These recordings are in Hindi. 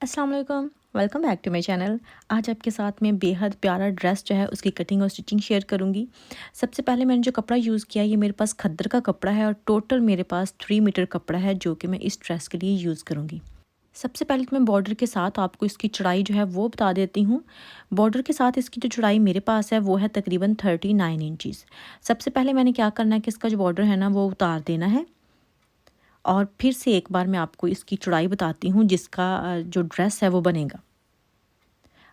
अस्सलाम वालेकुम, welcome back to my channel. आज आपके साथ में बेहद प्यारा ड्रेस जो है उसकी कटिंग और स्टिचिंग शेयर करूंगी। सबसे पहले मैंने जो कपड़ा यूज़ किया ये मेरे पास खद्दर का कपड़ा है और टोटल मेरे पास 3 मीटर कपड़ा है जो कि मैं इस ड्रेस के लिए यूज़ करूंगी। सबसे पहले तो मैं बॉर्डर के साथ आपको इसकी चौड़ाई जो है वो बता देती हूँ। बॉर्डर के साथ इसकी जो चौड़ाई मेरे पास है वो है तकरीबन 39 इंचज़। सबसे पहले मैंने क्या करना है कि इसका जो बॉर्डर है ना वो उतार देना है और फिर से एक बार मैं आपको इसकी चौड़ाई बताती हूँ जिसका जो ड्रेस है वो बनेगा।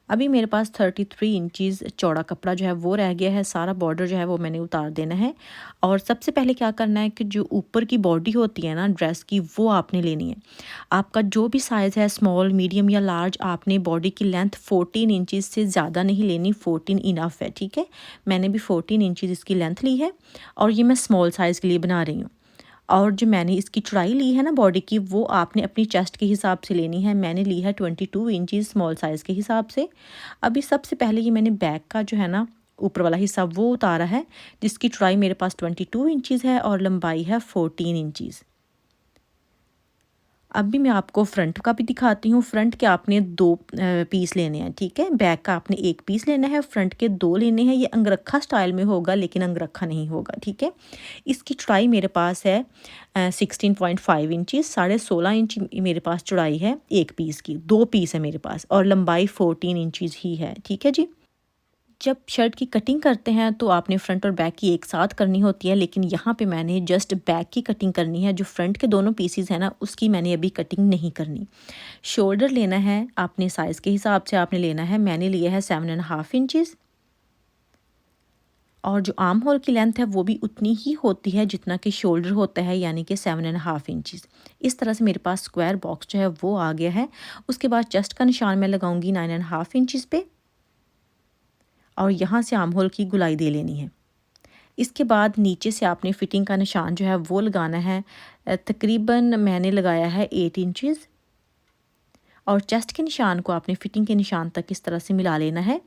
अभी मेरे पास 33 इंचज़ चौड़ा कपड़ा जो है वो रह गया है। सारा बॉर्डर जो है वो मैंने उतार देना है और सबसे पहले क्या करना है कि जो ऊपर की बॉडी होती है ना ड्रेस की वो आपने लेनी है। आपका जो भी साइज़ है स्मॉल, मीडियम या लार्ज, आपने बॉडी की लेंथ 14 इंचज़ से ज़्यादा नहीं लेनी, 14 इनफ है, ठीक है। मैंने भी 14 इंचज़ इसकी लेंथ ली है और ये मैं स्मॉल साइज़ के लिए बना रही हूँ। और जो मैंने इसकी चौड़ाई ली है ना बॉडी की वो आपने अपनी चेस्ट के हिसाब से लेनी है। मैंने ली है 22 इंचज़ स्मॉल साइज़ के हिसाब से। अभी सबसे पहले ये मैंने बैक का जो है ना ऊपर वाला हिस्सा वो उतारा है जिसकी चौड़ाई मेरे पास 22 इंचज़ है और लंबाई है 14 इंचज़। अभी मैं आपको फ्रंट का भी दिखाती हूँ। फ्रंट के आपने 2 पीस लेने हैं, ठीक है। बैक का आपने 1 पीस लेना है, फ्रंट के 2 लेने हैं। ये अंगरखा स्टाइल में होगा लेकिन अंगरखा नहीं होगा, ठीक है। इसकी चौड़ाई मेरे पास है 16.5 इंचज़, 16.5 इंच मेरे पास चौड़ाई है 1 पीस की। 2 पीस है मेरे पास और लंबाई 14 इंचज़ ही है, ठीक है जी। जब शर्ट की कटिंग करते हैं तो आपने फ्रंट और बैक की एक साथ करनी होती है, लेकिन यहाँ पे मैंने जस्ट बैक की कटिंग करनी है। जो फ्रंट के दोनों पीसीज हैं ना उसकी मैंने अभी कटिंग नहीं करनी। शोल्डर लेना है आपने साइज़ के हिसाब से आपने लेना है। मैंने लिया है 7.5 इंचज़ और जो आर्म होल की लेंथ है वो भी उतनी ही होती है जितना कि शोल्डर होता है, यानी कि 7.5 इंचज़। इस तरह से मेरे पास स्क्वायर बॉक्स जो है वो आ गया है। उसके बाद चेस्ट का निशान मैं लगाऊंगी 9.5 इंचज़ पे और यहाँ से आर्म होल की गुलाई दे लेनी है। इसके बाद नीचे से आपने फिटिंग का निशान जो है वो लगाना है। तकरीबन मैंने लगाया है 8 इंचज़ और चेस्ट के निशान को आपने फिटिंग के निशान तक इस तरह से मिला लेना है।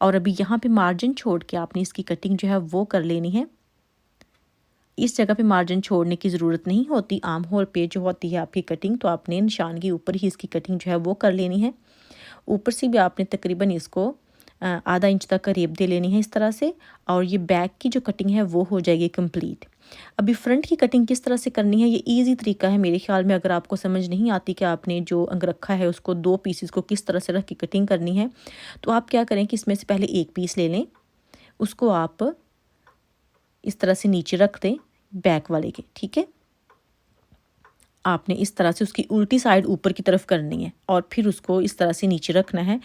और अभी यहाँ पे मार्जिन छोड़ के आपने इसकी कटिंग जो है वो कर लेनी है। इस जगह पे मार्जिन छोड़ने की ज़रूरत नहीं होती। आर्म होल पे जो होती है आपकी कटिंग तो आपने निशान के ऊपर ही इसकी कटिंग जो है वो कर लेनी है। ऊपर से भी आपने तकरीबन इसको आधा इंच तक का रेप दे लेनी है इस तरह से और ये बैक की जो कटिंग है वो हो जाएगी कंप्लीट। अभी फ्रंट की कटिंग किस तरह से करनी है ये इजी तरीका है मेरे ख्याल में। अगर आपको समझ नहीं आती कि आपने जो अंगरखा है उसको 2 पीसेस को किस तरह से रख के कटिंग करनी है तो आप क्या करें कि इसमें से पहले 1 पीस ले लें, उसको आप इस तरह से नीचे रख दें बैक वाले के, ठीक है। आपने इस तरह से उसकी उल्टी साइड ऊपर की तरफ करनी है और फिर उसको इस तरह से नीचे रखना है।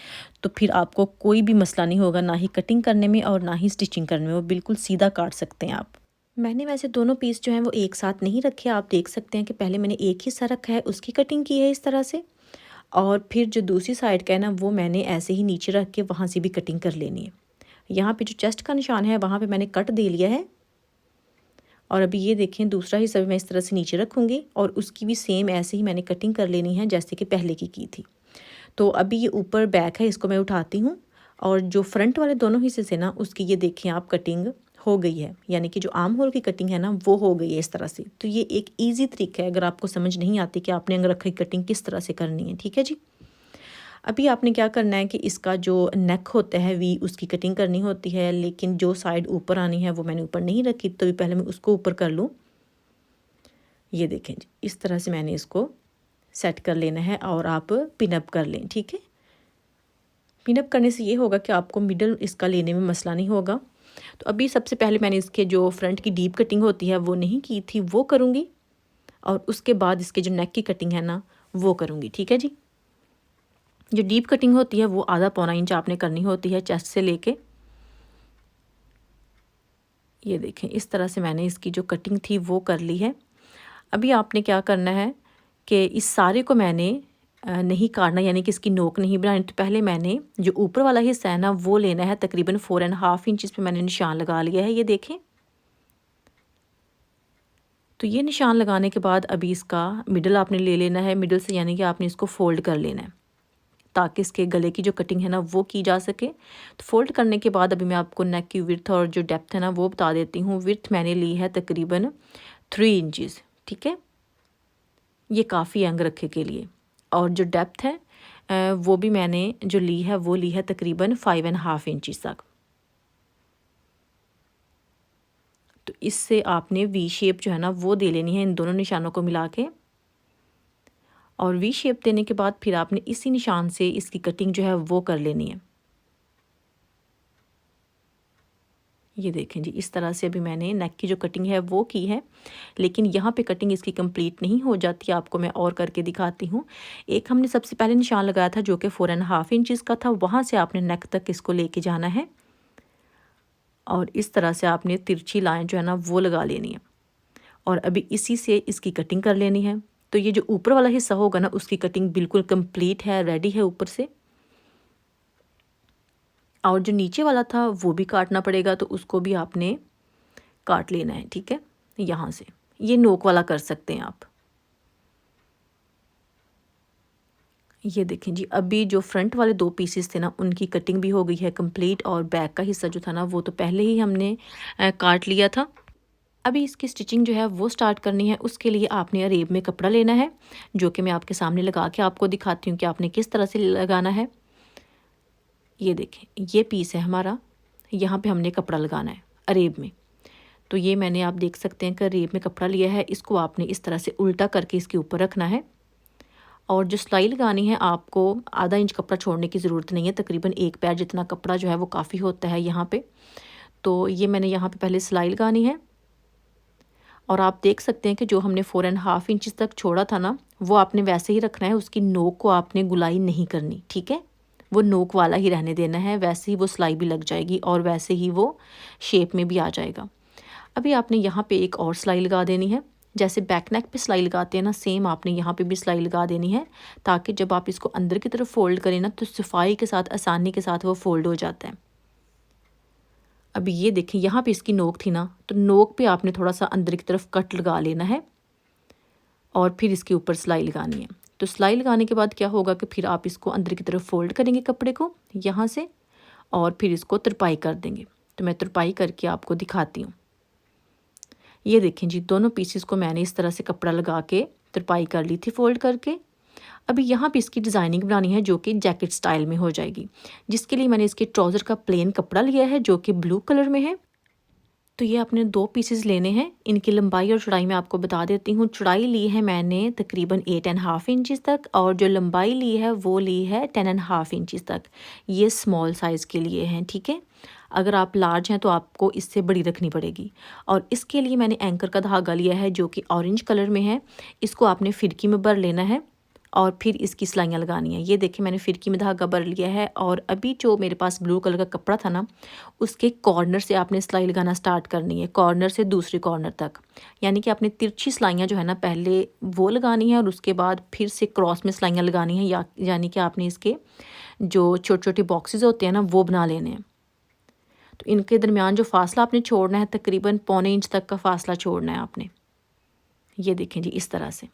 तो फिर आपको कोई भी मसला नहीं होगा, ना ही कटिंग करने में और ना ही स्टिचिंग करने में। वो बिल्कुल सीधा काट सकते हैं आप। मैंने वैसे दोनों पीस जो हैं वो एक साथ नहीं रखे। आप देख सकते हैं कि पहले मैंने एक हिस्सा रखा है उसकी कटिंग की है इस तरह से और फिर जो दूसरी साइड का है ना वो मैंने ऐसे ही नीचे रख के वहाँ से भी कटिंग कर लेनी है। यहाँ पे जो चेस्ट का निशान है वहाँ पे मैंने कट दे लिया है और अभी ये देखें दूसरा हिस्सा भी मैं इस तरह से नीचे रखूँगी और उसकी भी सेम ऐसे ही मैंने कटिंग कर लेनी है जैसे कि पहले की थी। तो अभी ये ऊपर बैक है, इसको मैं उठाती हूँ और जो फ्रंट वाले दोनों हिस्से से ना उसकी ये देखें आप कटिंग हो गई है, यानी कि जो आर्म होल की कटिंग है ना वो हो गई है इस तरह से। तो ये एक ईजी तरीका है अगर आपको समझ नहीं आती कि आपने अंगरखा की कटिंग किस तरह से करनी है, ठीक है जी। अभी आपने क्या करना है कि इसका जो नेक होता है वी उसकी कटिंग करनी होती है, लेकिन जो साइड ऊपर आनी है वो मैंने ऊपर नहीं रखी। तो भी पहले मैं उसको ऊपर कर लूँ। ये देखें जी इस तरह से मैंने इसको सेट कर लेना है और आप पिनअप कर लें, ठीक है। पिनअप करने से ये होगा कि आपको मिडल इसका लेने में मसला नहीं होगा। तो अभी सबसे पहले मैंने इसके जो फ्रंट की डीप कटिंग होती है वो नहीं की थी, वो करूँगी और उसके बाद इसके जो नेक की कटिंग है ना वो करूँगी, ठीक है जी। जो डीप कटिंग होती है वो आधा पौना इंच आपने करनी होती है चेस्ट से लेके। ये देखें इस तरह से मैंने इसकी जो कटिंग थी वो कर ली है। अभी आपने क्या करना है कि इस सारे को मैंने नहीं काटना, यानी कि इसकी नोक नहीं बनानी। तो पहले मैंने जो ऊपर वाला हिस्सा है ना वो लेना है। तकरीबन 4.5 इंचज़ पे मैंने निशान लगा लिया है, ये देखें। तो ये निशान लगाने के बाद अभी इसका मिडल आपने ले लेना है। मिडल से यानी कि आपने इसको फोल्ड कर लेना है ताकि इसके गले की जो कटिंग है ना वो की जा सके। तो फोल्ड करने के बाद अभी मैं आपको नेक की विड्थ और जो डेप्थ है ना वो बता देती हूँ। विड्थ मैंने ली है तकरीबन 3 इंचज़, ठीक है। ये काफ़ी अंग रखे के लिए। और जो डेप्थ है वो भी मैंने जो ली है वो ली है तकरीबन 5.5 इंचज़ तक। तो इससे आपने वी शेप जो है ना वो दे लेनी है इन दोनों निशानों को मिला के, और वी शेप देने के बाद फिर आपने इसी निशान से इसकी कटिंग जो है वो कर लेनी है। ये देखें जी, इस तरह से अभी मैंने नेक की जो कटिंग है वो की है, लेकिन यहाँ पे कटिंग इसकी कंप्लीट नहीं हो जाती, आपको मैं और करके दिखाती हूँ। एक हमने सबसे पहले निशान लगाया था जो कि 4.5 इंचज़ का था, वहाँ से आपने नेक तक इसको लेके जाना है और इस तरह से आपने तिरछी लाइन जो है ना वो लगा लेनी है और अभी इसी से इसकी कटिंग कर लेनी है। तो ये जो ऊपर वाला हिस्सा होगा ना उसकी कटिंग बिल्कुल कंप्लीट है, रेडी है ऊपर से, और जो नीचे वाला था वो भी काटना पड़ेगा, तो उसको भी आपने काट लेना है। ठीक है, यहाँ से ये नोक वाला कर सकते हैं आप। ये देखें जी, अभी जो फ्रंट वाले 2 पीसेस थे ना उनकी कटिंग भी हो गई है कंप्लीट, और बैक का हिस्सा जो था ना वो तो पहले ही हमने काट लिया था। अभी इसकी स्टिचिंग जो है वो स्टार्ट करनी है। उसके लिए आपने अरेब में कपड़ा लेना है, जो कि मैं आपके सामने लगा के आपको दिखाती हूँ कि आपने किस तरह से लगाना है। ये देखें, ये पीस है हमारा, यहाँ पे हमने कपड़ा लगाना है अरेब में। तो ये मैंने, आप देख सकते हैं कि अरेब में कपड़ा लिया है, इसको आपने इस तरह से उल्टा करके इसके ऊपर रखना है। और जो सिलाई लगानी है आपको आधा इंच कपड़ा छोड़ने की ज़रूरत नहीं है, तकरीबन 1 पैर जितना कपड़ा जो है वो काफ़ी होता है यहाँ पे। तो ये मैंने यहाँ पे पहले सिलाई लगानी है, और आप देख सकते हैं कि जो हमने 4.5 इंच तक छोड़ा था ना वो आपने वैसे ही रखना है, उसकी नोक को आपने गुलाई नहीं करनी। ठीक है, वो नोक वाला ही रहने देना है, वैसे ही वो सिलाई भी लग जाएगी और वैसे ही वो शेप में भी आ जाएगा। अभी आपने यहाँ पे एक और सिलाई लगा देनी है, जैसे बैक नेक पे सिलाई लगाते हैं ना सेम आपने यहाँ पे भी सिलाई लगा देनी है, ताकि जब आप इसको अंदर की तरफ फोल्ड करें ना तो सफाई के साथ, आसानी के साथ वो फोल्ड हो जाता है। अभी ये देखें, यहाँ पे इसकी नोक थी ना, तो नोक पे आपने थोड़ा सा अंदर की तरफ कट लगा लेना है और फिर इसके ऊपर सिलाई लगानी है। तो सिलाई लगाने के बाद क्या होगा कि फिर आप इसको अंदर की तरफ फोल्ड करेंगे कपड़े को यहाँ से, और फिर इसको तुरपाई कर देंगे। तो मैं तुरपाई करके आपको दिखाती हूँ। ये देखें जी, दोनों पीसेस को मैंने इस तरह से कपड़ा लगा के तुरपाई कर ली थी फोल्ड करके। अभी यहाँ पे इसकी डिज़ाइनिंग बनानी है जो कि जैकेट स्टाइल में हो जाएगी, जिसके लिए मैंने इसके ट्राउज़र का प्लेन कपड़ा लिया है जो कि ब्लू कलर में है। तो ये आपने 2 पीसेस लेने हैं। इनकी लंबाई और चौड़ाई मैं आपको बता देती हूँ। चौड़ाई ली है मैंने तकरीबन 8.5 इंचज़ तक, और जो लंबाई ली है वो ली है 10.5 इंचज़ तक। ये स्मॉल साइज़ के लिए हैं। ठीक है, अगर आप लार्ज हैं तो आपको इससे बड़ी रखनी पड़ेगी। और इसके लिए मैंने एंकर का धागा लिया है जो कि ऑरेंज कलर में है। इसको आपने फिरकी में भर लेना है और फिर इसकी सिलाइयाँ लगानी है। ये देखिए, मैंने फिरकी में धागा भर लिया है, और अभी जो मेरे पास ब्लू कलर का कपड़ा था ना उसके कॉर्नर से आपने सिलाई लगाना स्टार्ट करनी है, कॉर्नर से दूसरे कॉर्नर तक। यानी कि आपने तिरछी सिलाइयाँ जो है ना पहले वो लगानी है और उसके बाद फिर से क्रॉस में सिलाइयाँ लगानी है, यानी कि आपने इसके जो छोटे छोटे बॉक्सेस होते हैं ना वो बना लेने हैं। तो इनके दरमियान जो फासला आपने छोड़ना है तकरीबन 1.25 इंच तक का फासला छोड़ना है आपने। ये देखें जी, इस तरह से।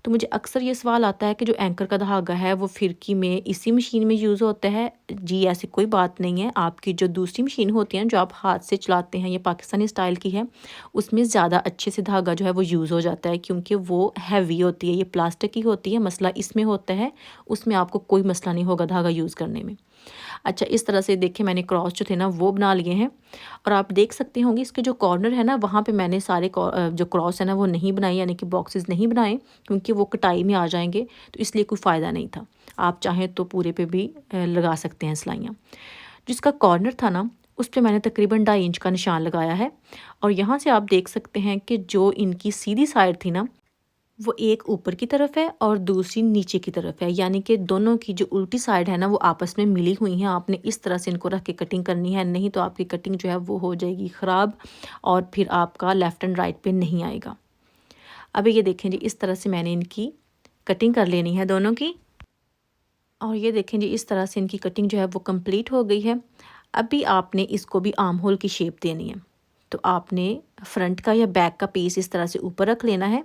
तो मुझे अक्सर ये सवाल आता है कि जो एंकर का धागा है वो फिरकी में इसी मशीन में यूज़ होता है। जी ऐसी कोई बात नहीं है, आपकी जो दूसरी मशीन होती है जो आप हाथ से चलाते हैं, ये पाकिस्तानी स्टाइल की है, उसमें ज़्यादा अच्छे से धागा जो है वो यूज़ हो जाता है, क्योंकि वो हैवी होती है, ये प्लास्टिक की होती है। मसला इसमें होता है, उसमें आपको कोई मसला नहीं होगा धागा यूज़ करने में। अच्छा, इस तरह से देखिए, मैंने क्रॉस जो थे ना वो बना लिए हैं, और आप देख सकते होंगे इसके जो कॉर्नर है ना वहाँ पे मैंने सारे जो क्रॉस है ना वो नहीं बनाए, यानी कि बॉक्सेस नहीं बनाए, क्योंकि वो कटाई में आ जाएंगे, तो इसलिए कोई फ़ायदा नहीं था। आप चाहें तो पूरे पे भी लगा सकते हैं सिलाइयाँ। जिसका कॉर्नर था ना उस पे मैंने तकरीबन 2.5 इंच का निशान लगाया है, और यहाँ से आप देख सकते हैं कि जो इनकी सीधी साइड थी ना वो एक ऊपर की तरफ है और दूसरी नीचे की तरफ है, यानी कि दोनों की जो उल्टी साइड है ना वो आपस में मिली हुई हैं। आपने इस तरह से इनको रख के कटिंग करनी है, नहीं तो आपकी कटिंग जो है वो हो जाएगी ख़राब, और फिर आपका लेफ़्ट एंड राइट पे नहीं आएगा। अभी ये देखें जी, इस तरह से मैंने इनकी कटिंग कर लेनी है दोनों की, और ये देखें जी, इस तरह से इनकी कटिंग जो है वो कंप्लीट हो गई है। अभी आपने इसको भी आर्म होल की शेप देनी है, तो आपने फ्रंट का या बैक का पीस इस तरह से ऊपर रख लेना है,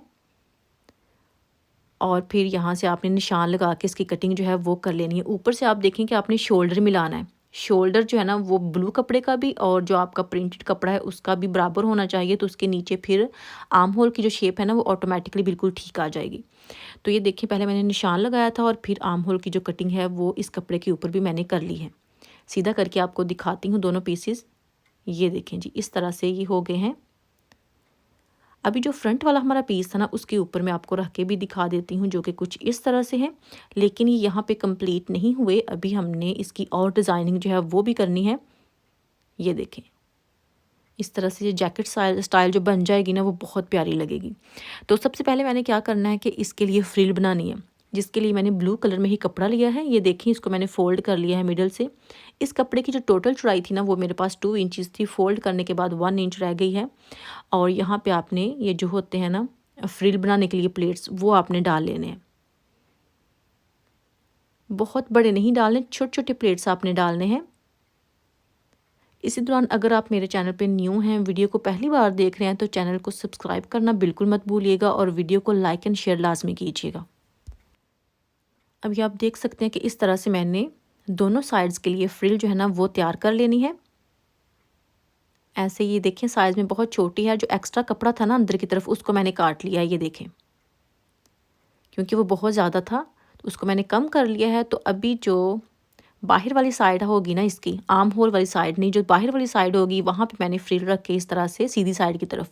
और फिर यहाँ से आपने निशान लगा के इसकी कटिंग जो है वो कर लेनी है। ऊपर से आप देखें कि आपने शोल्डर मिलाना है, शोल्डर जो है ना वो ब्लू कपड़े का भी और जो आपका प्रिंटेड कपड़ा है उसका भी बराबर होना चाहिए, तो उसके नीचे फिर आर्म होल की जो शेप है ना वो ऑटोमेटिकली बिल्कुल ठीक आ जाएगी। तो ये देखिए पहले मैंने निशान लगाया था और फिर आर्म होल की जो कटिंग है वो इस कपड़े के ऊपर भी मैंने कर ली है। सीधा करके आपको दिखाती हूँ दोनों पीसेस। ये देखें जी, इस तरह से ये हो गए हैं। अभी जो फ्रंट वाला हमारा पीस था ना उसके ऊपर मैं आपको रख के भी दिखा देती हूँ, जो कि कुछ इस तरह से है। लेकिन ये यहाँ पे कंप्लीट नहीं हुए, अभी हमने इसकी और डिज़ाइनिंग जो है वो भी करनी है। ये देखें इस तरह से ये जैकेट स्टाइल जो बन जाएगी ना वो बहुत प्यारी लगेगी। तो सबसे पहले मैंने क्या करना है कि इसके लिए फ्रिल बनानी है, जिसके लिए मैंने ब्लू कलर में ही कपड़ा लिया है। ये देखिए इसको मैंने फ़ोल्ड कर लिया है मिडल से। इस कपड़े की जो टोटल चौड़ाई थी ना वो मेरे पास 2 इंचज़ थी, फ़ोल्ड करने के बाद 1 इंच रह गई है। और यहाँ पे आपने ये जो होते हैं ना फ्रिल बनाने के लिए प्लेट्स, वो आपने डाल लेने हैं। बहुत बड़े नहीं डालने, छोटे छोटे प्लेट्स आपने डालने हैं। इसी दौरान अगर आप मेरे चैनल पे न्यू हैं, वीडियो को पहली बार देख रहे हैं, तो चैनल को सब्सक्राइब करना बिल्कुल मत भूलिएगा और वीडियो को लाइक एंड शेयर लाजमी कीजिएगा। अभी आप देख सकते हैं कि इस तरह से मैंने दोनों साइड्स के लिए फ्रिल जो है ना वो तैयार कर लेनी है। ऐसे ये देखें साइज़ में बहुत छोटी है, जो एक्स्ट्रा कपड़ा था ना अंदर की तरफ उसको मैंने काट लिया है। ये देखें क्योंकि वो बहुत ज़्यादा था तो उसको मैंने कम कर लिया है। तो अभी जो बाहर वाली साइड होगी ना, इसकी आर्म होल वाली साइड नहीं, जो बाहर वाली साइड होगी वहाँ पे मैंने फ्रिल रख के इस तरह से सीधी साइड की तरफ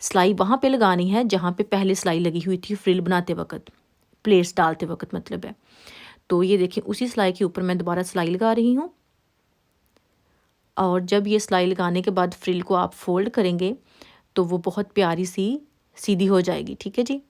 सिलाई वहाँ पे लगानी है जहाँ पे पहले सिलाई लगी हुई थी फ्रिल बनाते वक्त, प्लेट्स डालते वक्त मतलब है। तो ये देखिए उसी सिलाई के ऊपर मैं दोबारा सिलाई लगा रही हूँ। और जब ये सिलाई लगाने के बाद फ्रिल को आप फोल्ड करेंगे तो वो बहुत प्यारी सी सीधी हो जाएगी। ठीक है जी,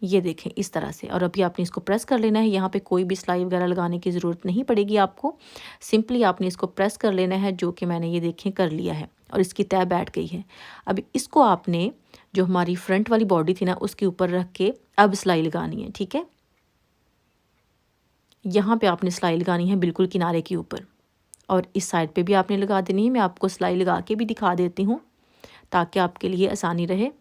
ये देखें इस तरह से। और अभी आपने इसको प्रेस कर लेना है। यहाँ पे कोई भी सिलाई वगैरह लगाने की ज़रूरत नहीं पड़ेगी आपको, सिंपली आपने इसको प्रेस कर लेना है, जो कि मैंने ये देखें कर लिया है और इसकी तय बैठ गई है। अभी इसको आपने जो हमारी फ्रंट वाली बॉडी थी ना उसके ऊपर रख के अब सिलाई लगानी है। ठीक है, यहाँ पे आपने सिलाई लगानी है बिल्कुल किनारे के ऊपर, और इस साइड पे भी आपने लगा देनी है। मैं आपको सिलाई लगा के भी दिखा देती हूँ ताकि आपके लिए आसानी रहे।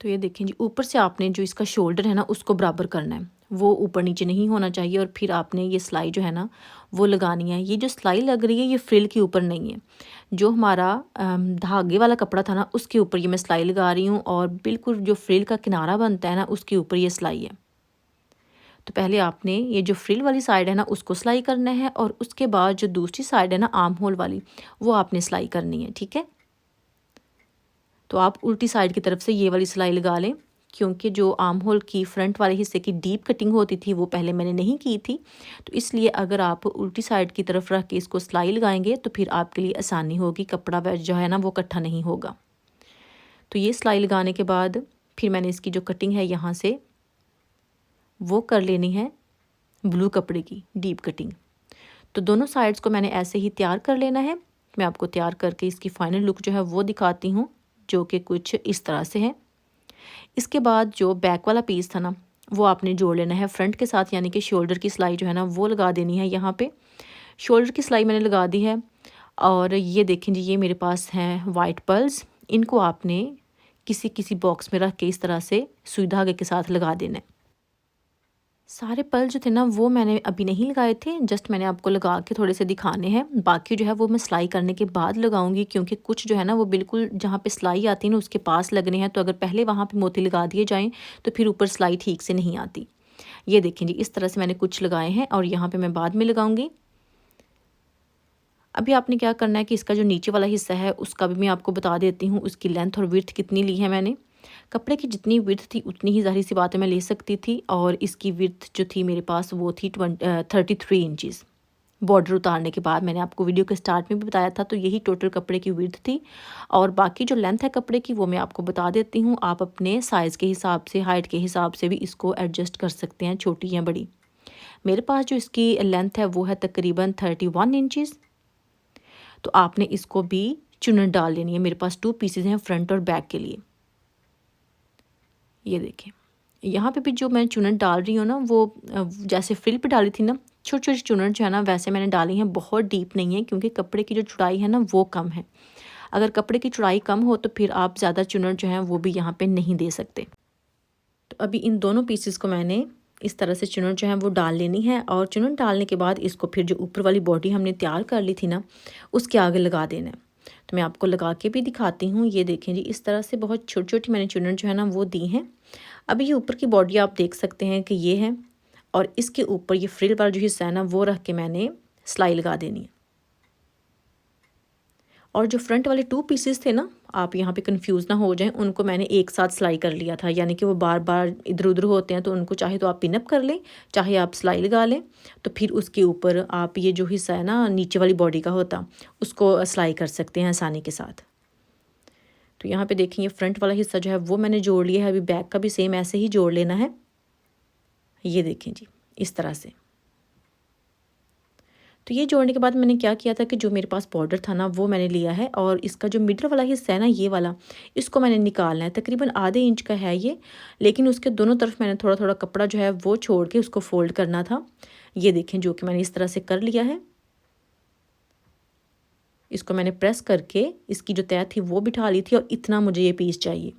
तो ये देखें जी, ऊपर से आपने जो इसका शोल्डर है ना उसको बराबर करना है, वो ऊपर नीचे नहीं होना चाहिए। और फिर आपने ये सिलाई जो है ना वो लगानी है। ये जो सिलाई लग रही है ये फ्रिल के ऊपर नहीं है, जो हमारा धागे वाला कपड़ा था ना उसके ऊपर ये मैं सिलाई लगा रही हूँ, और बिल्कुल जो फ्रिल का किनारा बनता है ना उसके ऊपर ये सिलाई है। तो पहले आपने ये जो फ्रिल वाली साइड है ना उसको सिलाई करना है, और उसके बाद जो दूसरी साइड है ना आर्म होल वाली वो आपने सिलाई करनी है। ठीक है, तो आप उल्टी साइड की तरफ से ये वाली सिलाई लगा लें, क्योंकि जो आर्म होल की फ्रंट वाले हिस्से की डीप कटिंग होती थी वो पहले मैंने नहीं की थी। तो इसलिए अगर आप उल्टी साइड की तरफ रख के इसको सिलाई लगाएंगे तो फिर आपके लिए आसानी होगी, कपड़ा जो है ना वो इकट्ठा नहीं होगा। तो ये सिलाई लगाने के बाद फिर मैंने इसकी जो कटिंग है यहाँ से वो कर लेनी है ब्लू कपड़े की डीप कटिंग। तो दोनों साइड्स को मैंने ऐसे ही तैयार कर लेना है। मैं आपको तैयार करके इसकी फाइनल लुक जो है वो दिखाती हूँ, जो कि कुछ इस तरह से है। इसके बाद जो बैक वाला पीस था ना वो आपने जोड़ लेना है फ्रंट के साथ, यानी कि शोल्डर की सिलाई जो है ना वो लगा देनी है। यहाँ पे शोल्डर की सिलाई मैंने लगा दी है। और ये देखें जी, ये मेरे पास हैं वाइट पर्ल्स। इनको आपने किसी किसी बॉक्स में रख के इस तरह से सुई धागे के साथ लगा देना है। सारे पर्ल जो थे ना वो मैंने अभी नहीं लगाए थे, जस्ट मैंने आपको लगा के थोड़े से दिखाने हैं। बाकी जो है वो मैं सिलाई करने के बाद लगाऊंगी, क्योंकि कुछ जो है ना वो बिल्कुल जहाँ पे सिलाई आती है ना उसके पास लगने हैं। तो अगर पहले वहाँ पे मोती लगा दिए जाएं तो फिर ऊपर सिलाई ठीक से नहीं आती। ये देखें जी, इस तरह से मैंने कुछ लगाए हैं और यहाँ पर मैं बाद में लगाऊँगी। अभी आपने क्या करना है कि इसका जो नीचे वाला हिस्सा है उसका भी मैं आपको बता देती हूँ, उसकी लेंथ और विड्थ कितनी ली है मैंने। कपड़े की जितनी विड्थ थी उतनी ही ज़ाहिर सी बात है मैं ले सकती थी, और इसकी विड्थ जो थी मेरे पास वो थी 33 इंचज़। बॉर्डर उतारने के बाद मैंने आपको वीडियो के स्टार्ट में भी बताया था, तो यही टोटल कपड़े की विड्थ थी। और बाकी जो लेंथ है कपड़े की वो मैं आपको बता देती हूँ। आप अपने साइज़ के हिसाब से, हाइट के हिसाब से भी इसको एडजस्ट कर सकते हैं, छोटी या बड़ी। मेरे पास जो इसकी लेंथ है वो है तकरीबन 31 इंचज़। तो आपने इसको भी चुनट डाल लेनी है। मेरे पास 2 पीसेज हैं फ्रंट और बैक के लिए। ये देखें, यहाँ पे भी जो मैं चुनट डाल रही हूँ ना वो जैसे फ्रिल पे डाली थी ना छोटी छोटी चुनट जो है ना वैसे मैंने डाली हैं, बहुत डीप नहीं है, क्योंकि कपड़े की जो चौड़ाई है ना वो कम है। अगर कपड़े की चौड़ाई कम हो तो फिर आप ज़्यादा चुनट जो है वो भी यहाँ पे नहीं दे सकते। तो अभी इन दोनों पीसेस को मैंने इस तरह से चुन्नट जो है वो डाल लेनी है और चुन्नट डालने के बाद इसको फिर जो ऊपर वाली बॉडी हमने तैयार कर ली थी ना उसके आगे लगा देना है। तो मैं आपको लगा के भी दिखाती हूँ। ये देखें जी, इस तरह से बहुत छोटी छोटी मैंने चुन्नट जो है ना वो दी हैं। अभी ये ऊपर की बॉडी आप देख सकते हैं कि ये है और इसके ऊपर ये फ्रिल वाला जो हिस्सा है ना वो रख के मैंने सिलाई लगा देनी है। और जो फ्रंट वाले 2 पीसेस थे ना, आप यहाँ पे कंफ्यूज ना हो जाएं, उनको मैंने एक साथ सिलाई कर लिया था, यानी कि वो बार बार इधर उधर होते हैं, तो उनको चाहे तो आप पिनअप कर लें, चाहे आप सिलाई लगा लें। तो फिर उसके ऊपर आप ये जो हिस्सा है ना नीचे वाली बॉडी का होता, उसको सिलाई कर सकते हैं आसानी के साथ। तो यहाँ पे देखें ये फ्रंट वाला हिस्सा जो है वो मैंने जोड़ लिया है। अभी बैक का भी सेम ऐसे ही जोड़ लेना है। ये देखें जी, इस तरह से। तो ये जोड़ने के बाद मैंने क्या किया था कि जो मेरे पास बॉर्डर था ना वो मैंने लिया है और इसका जो मिडल वाला हिस्सा है ना ये वाला, इसको मैंने निकालना है। तकरीबन आधे इंच का है ये, लेकिन उसके दोनों तरफ मैंने थोड़ा थोड़ा कपड़ा जो है वो छोड़ के उसको फोल्ड करना था। ये देखें, जो कि मैंने इस तरह से कर लिया है। इसको मैंने प्रेस करके इसकी जो तय थी वो बिठा ली थी और इतना मुझे ये पीस चाहिए।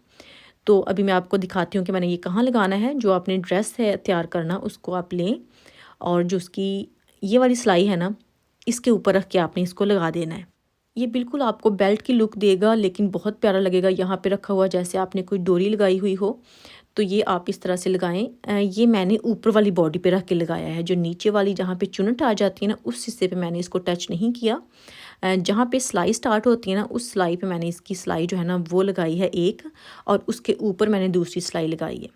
तो अभी मैं आपको दिखाती हूँ कि मैंने ये कहाँ लगाना है। जो आपने ड्रेस है तैयार करना उसको आप लें और जो उसकी ये वाली सिलाई है ना इसके ऊपर रख के आपने इसको लगा देना है। ये बिल्कुल आपको बेल्ट की लुक देगा, लेकिन बहुत प्यारा लगेगा। यहाँ पे रखा हुआ जैसे आपने कोई डोरी लगाई हुई हो, तो ये आप इस तरह से लगाएं। ये मैंने ऊपर वाली बॉडी पे रख के लगाया है। जो नीचे वाली जहाँ पे चुन्नट आ जाती है ना उस हिस्से पे मैंने इसको टच नहीं किया। जहाँ पे सिलाई स्टार्ट होती है ना उस सिलाई पे मैंने इसकी सिलाई जो है ना वो लगाई है एक, और उसके ऊपर मैंने दूसरी सिलाई लगाई है।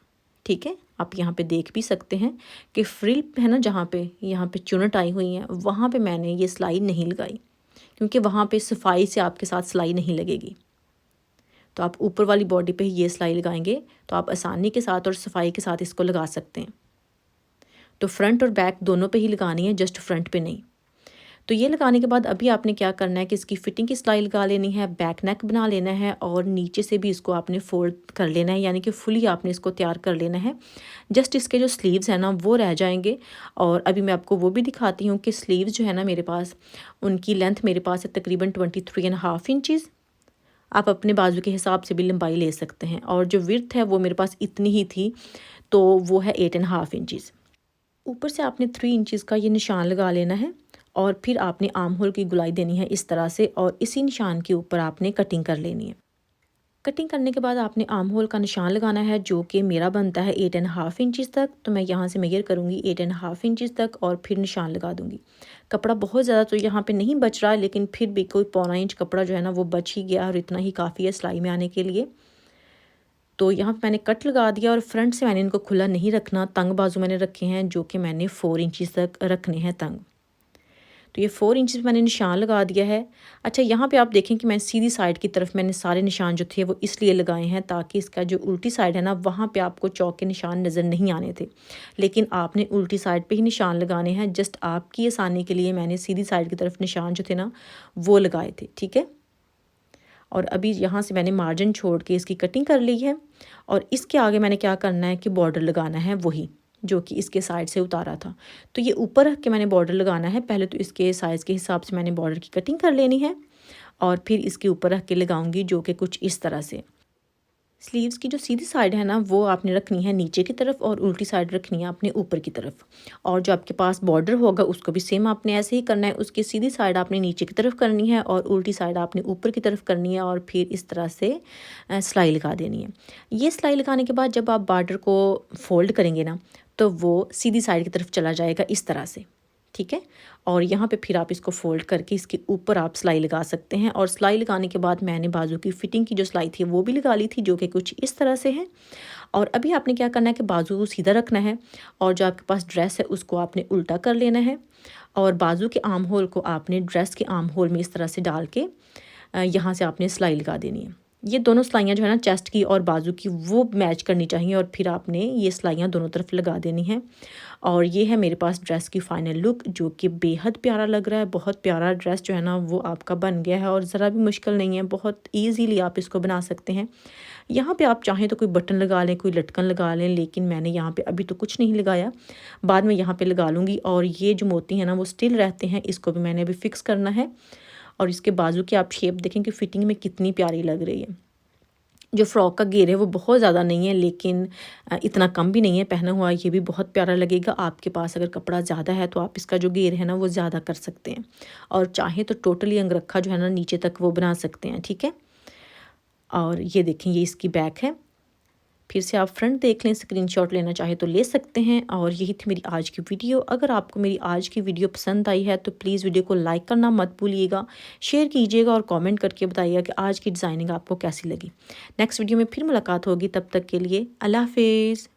ठीक है, आप यहाँ पे देख भी सकते हैं कि फ्रिल है ना जहाँ पे यहाँ पे चुन्नट आई हुई है वहाँ पे मैंने ये सिलाई नहीं लगाई, क्योंकि वहाँ पे सफाई से आपके साथ सिलाई नहीं लगेगी। तो आप ऊपर वाली बॉडी पे ही ये सिलाई लगाएंगे तो आप आसानी के साथ और सफाई के साथ इसको लगा सकते हैं। तो फ्रंट और बैक दोनों पे ही लगानी है, जस्ट फ्रंट पे नहीं। तो ये लगाने के बाद अभी आपने क्या करना है कि इसकी फिटिंग की सिलाई लगा लेनी है, बैक नेक बना लेना है और नीचे से भी इसको आपने फोल्ड कर लेना है, यानी कि फुली आपने इसको तैयार कर लेना है। जस्ट इसके जो स्लीव्स हैं ना वो रह जाएंगे। और अभी मैं आपको वो भी दिखाती हूँ कि स्लीव्स जो है ना मेरे पास, उनकी लेंथ मेरे पास है तकरीबन 23.5 इंचज़। आप अपने बाजू के हिसाब से भी लंबाई ले सकते हैं। और जो विड्थ है वो मेरे पास इतनी ही थी, तो वो है 8.5 इंचज़। ऊपर से आपने 3 इंचज़ का ये निशान लगा लेना है और फिर आपने आर्म होल की गुलाई देनी है इस तरह से, और इसी निशान के ऊपर आपने कटिंग कर लेनी है। कटिंग करने के बाद आपने आर्म होल का निशान लगाना है, जो कि मेरा बनता है 8.5 इंचज़ तक। तो मैं यहाँ से मेजर करूँगी 8.5 इंचज़ तक और फिर निशान लगा दूँगी। कपड़ा बहुत ज़्यादा तो यहाँ पे नहीं बच रहा, लेकिन फिर भी कोई 1.25 इंच कपड़ा जो है ना वो बच ही गया और इतना ही काफ़ी है सिलाई में आने के लिए। तो यहाँ पे मैंने कट लगा दिया और फ्रंट से मैंने इनको खुला नहीं रखना, तंग बाजू मैंने रखे हैं, जो कि मैंने 4 इंचज़ तक रखने हैं तंग। तो ये 4 इंचज़ मैंने निशान लगा दिया है। अच्छा, यहाँ पे आप देखें कि मैं सीधी साइड की तरफ मैंने सारे निशान जो थे वो इसलिए लगाए हैं ताकि इसका जो उल्टी साइड है ना वहाँ पे आपको चौक के निशान नज़र नहीं आने थे, लेकिन आपने उल्टी साइड पे ही निशान लगाने हैं। जस्ट आपकी आसानी के लिए मैंने सीधी साइड की तरफ निशान जो थे ना वो लगाए थे। ठीक है, और अभी यहाँ से मैंने मार्जिन छोड़ के इसकी कटिंग कर ली है और इसके आगे मैंने क्या करना है कि बॉर्डर लगाना है, वही जो कि इसके साइड से उतारा था। तो ये ऊपर रख के मैंने बॉर्डर लगाना है। पहले तो इसके साइज़ के हिसाब से मैंने बॉर्डर की कटिंग कर लेनी है और फिर इसके ऊपर रख के लगाऊंगी, जो कि कुछ इस तरह से। स्लीव्स की जो सीधी साइड है ना वो आपने रखनी है नीचे की तरफ और उल्टी साइड रखनी है आपने ऊपर की तरफ। और जो आपके पास बॉर्डर होगा उसको भी सेम आपने ऐसे ही करना है। उसकी सीधी साइड आपने नीचे की तरफ करनी है और उल्टी साइड आपने ऊपर की तरफ करनी है और फिर इस तरह से सिलाई लगा देनी है। ये सिलाई लगाने के बाद जब आप बॉर्डर को फोल्ड करेंगे ना तो वो सीधी साइड की तरफ चला जाएगा इस तरह से। ठीक है, और यहाँ पे फिर आप इसको फोल्ड करके इसके ऊपर आप सिलाई लगा सकते हैं। और सिलाई लगाने के बाद मैंने बाजू की फिटिंग की जो सिलाई थी वो भी लगा ली थी, जो कि कुछ इस तरह से है। और अभी आपने क्या करना है कि बाजू सीधा रखना है और जो आपके पास ड्रेस है उसको आपने उल्टा कर लेना है और बाजू के आर्म होल को आपने ड्रेस के आर्म होल में इस तरह से डाल के यहाँ से आपने सिलाई लगा देनी है। ये दोनों सिलाइयाँ जो है ना चेस्ट की और बाजू की वो मैच करनी चाहिए और फिर आपने ये सिलाइयाँ दोनों तरफ लगा देनी है। और ये है मेरे पास ड्रेस की फ़ाइनल लुक, जो कि बेहद प्यारा लग रहा है। बहुत प्यारा ड्रेस जो है ना वो आपका बन गया है और ज़रा भी मुश्किल नहीं है, बहुत ईजीली आप इसको बना सकते हैं। यहाँ पे आप चाहें तो कोई बटन लगा लें, कोई लटकन लगा लें, लेकिन मैंने यहाँ पे अभी तो कुछ नहीं लगाया, बाद में यहाँ पे लगा लूँगी। और ये जो मोती हैं ना वो स्टिल रहते हैं, इसको भी मैंने अभी फ़िक्स करना है। और इसके बाजू की आप शेप देखें कि फ़िटिंग में कितनी प्यारी लग रही है। जो फ़्रॉक का घेर है वो बहुत ज़्यादा नहीं है, लेकिन इतना कम भी नहीं है। पहना हुआ ये भी बहुत प्यारा लगेगा। आपके पास अगर कपड़ा ज़्यादा है तो आप इसका जो घेर है ना वो ज़्यादा कर सकते हैं, और चाहे तो टोटली अंगरखा जो है ना नीचे तक वो बना सकते हैं, ठीक है। और ये देखें, ये इसकी बैक है। फिर से आप फ्रंट देख लें, स्क्रीनशॉट लेना चाहे तो ले सकते हैं। और यही थी मेरी आज की वीडियो। अगर आपको मेरी आज की वीडियो पसंद आई है तो प्लीज़ वीडियो को लाइक करना मत भूलिएगा, शेयर कीजिएगा और कमेंट करके बताइएगा कि आज की डिज़ाइनिंग आपको कैसी लगी। नेक्स्ट वीडियो में फिर मुलाकात होगी, तब तक के लिए अल्लाह हाफिज़।